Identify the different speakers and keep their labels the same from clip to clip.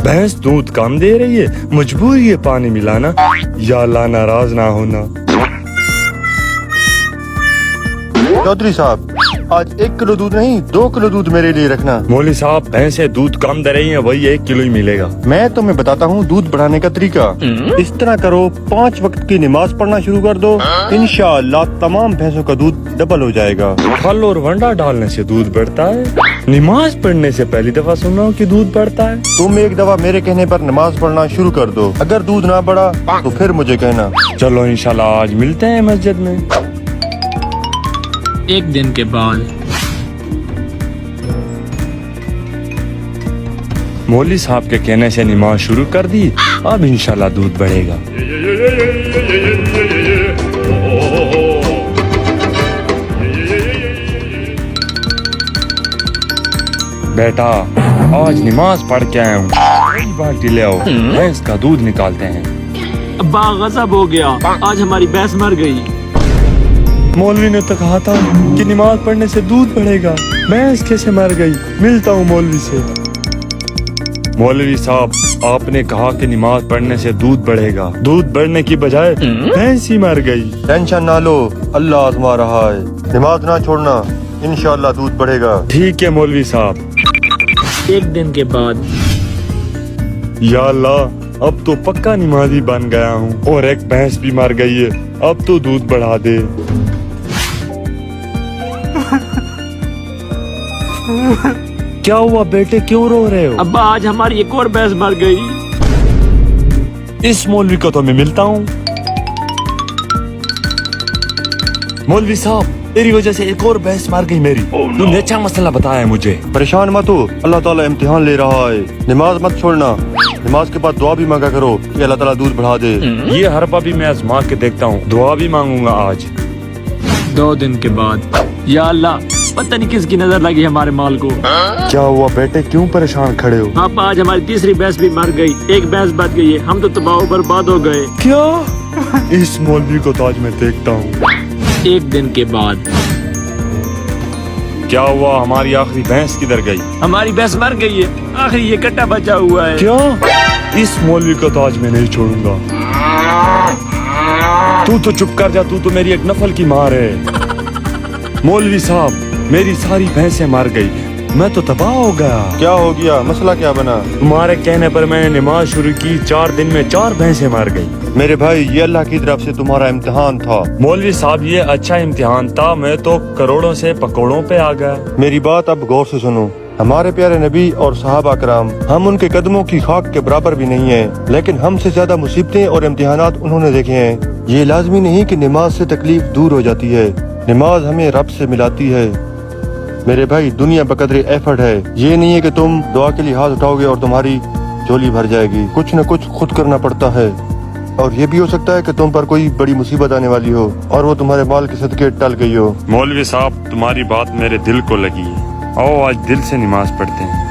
Speaker 1: भैंस दूध कम दे रही है, मजबूरी है पानी मिलाना। या अल्लाह नाराज ना होना।
Speaker 2: चौधरी साहब, आज 1 किलो दूध नहीं 2 किलो दूध मेरे लिए रखना।
Speaker 1: मौलवी साहब, भैंसे दूध कम दे रही हैं, वही 1 किलो ही मिलेगा।
Speaker 2: मैं तुम्हें बताता हूँ दूध बढ़ाने का तरीका। इस तरह करो, 5 वक्त की नमाज पढ़ना शुरू कर दो, इंशाअल्लाह तमाम भैंसों का दूध डबल हो जाएगा।
Speaker 1: फल और वंडा डालने से दूध बढ़ता है? नमाज पढ़ने से पहली दफा सुन रहा हूँ कि दूध बढ़ता है।
Speaker 2: तुम एक दफा मेरे कहने पर नमाज पढ़ना शुरू कर दो, अगर दूध ना बढ़ा तो फिर मुझे कहना।
Speaker 1: चलो इंशाल्लाह आज मिलते हैं मस्जिद में।
Speaker 3: 1 दिन के बाद
Speaker 1: मौलवी साहब के कहने से नमाज शुरू कर दी, अब इंशाल्लाह दूध बढ़ेगा। बेटा, आज नमाज पढ़ के आया हूँ, बड़ी बाल्टी ले आओ, भैंस का दूध निकालते हैं।
Speaker 3: अब्बा गजब हो गया, आज हमारी भैंस मर गई।
Speaker 1: मौलवी ने तो कहा था कि नमाज पढ़ने से दूध बढ़ेगा, भैंस कैसे मर गई? मिलता हूँ मौलवी से। मौलवी साहब, आपने कहा कि नमाज पढ़ने से दूध बढ़ेगा, दूध बढ़ने की बजाय भैंस ही मर गई।
Speaker 2: टेंशन ना लो, अल्लाह आजमा रहा है, नमाज ना छोड़ना, इंशाअल्लाह दूध बढ़ेगा।
Speaker 1: ठीक है मौलवी साहब।
Speaker 3: 1 दिन के बाद
Speaker 1: या अल्लाह, अब तो पक्का नमाजी बन गया हूँ और एक भैंस भी मर गई है, अब तो दूध बढ़ा दे। क्या हुआ बेटे, क्यों रो रहे हो?
Speaker 3: अब्बा, आज हमारी एक और भैंस मर गई।
Speaker 1: इस मौलवी को तो मैं मिलता हूँ। मौलवी साहब, तेरी वजह से एक और भैंस मर गई मेरी। तुमने अच्छा मसला बताया मुझे।
Speaker 2: परेशान मत हो, अल्लाह ताला इम्तिहान ले रहा है, नमाज मत छोड़ना, नमाज के बाद दुआ भी मांगा करो कि अल्लाह ताला दूध बढ़ा दे।
Speaker 1: ये हरबा भी मैं आजमा के देखता हूँ, दुआ भी मांगूंगा आज।
Speaker 3: 2 दिन के बाद, या अल्लाह, पता नहीं किसकी नजर लगी हमारे माल को।
Speaker 2: क्या हुआ बेटे, क्यों परेशान खड़े हो?
Speaker 3: अब आज हमारी तीसरी भैंस भी मर गई, एक भैंस बच गई है, हम तो तबाह बर्बाद हो गए।
Speaker 1: क्या? इस मौलवी को तो आज मैं देखता हूँ।
Speaker 3: 1 दिन के बाद
Speaker 1: क्या हुआ, हमारी आखिरी भैंस किधर गई?
Speaker 3: हमारी भैंस मर गई है, आखिरी ये कट्टा बचा हुआ है।
Speaker 1: क्या? इस मौलवी को तो आज मैं नहीं छोड़ूंगा। तू तो चुप कर जा, तू तो मेरी एक नफल की मार है। मौलवी साहब, मेरी सारी भैंसें मर गई, मैं तो तबाह हो गया।
Speaker 2: क्या हो गया, मसला क्या बना?
Speaker 1: तुम्हारे कहने पर मैंने नमाज शुरू की, 4 दिन में 4 भैंसें मर गई।
Speaker 2: मेरे भाई, ये अल्लाह की तरफ से तुम्हारा इम्तिहान था।
Speaker 1: मौलवी साहब, ये अच्छा इम्तिहान था, मैं तो करोड़ों से पकौड़ों पे आ गया।
Speaker 2: मेरी बात अब गौर से सुनो। हमारे प्यारे नबी और सहाबा कराम, हम उनके कदमों की खाक के बराबर भी नहीं है, लेकिन हमसे ज्यादा मुसीबतें और इम्तिहानात उन्होंने देखे हैं। ये लाजमी नहीं कि नमाज से तकलीफ दूर हो जाती है, नमाज हमें रब से मिलाती है। मेरे भाई, दुनिया बकदरे एफर्ट है, ये नहीं है कि तुम दुआ के लिए हाथ उठाओगे और तुम्हारी झोली भर जाएगी। कुछ न कुछ खुद करना पड़ता है, और ये भी हो सकता है कि तुम पर कोई बड़ी मुसीबत आने वाली हो और वो तुम्हारे माल के सदके टल गई हो।
Speaker 1: मौलवी साहब, तुम्हारी बात मेरे दिल को लगी है, आओ आज दिल से नमाज पढ़ते हैं।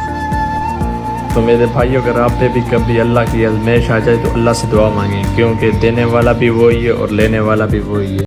Speaker 3: तो मेरे भाई, अगर आप पे भी कभी अल्लाह की आज़माइश आ जाए तो अल्लाह से दुआ मांगें, क्योंकि देने वाला भी वही है और लेने वाला भी वही है।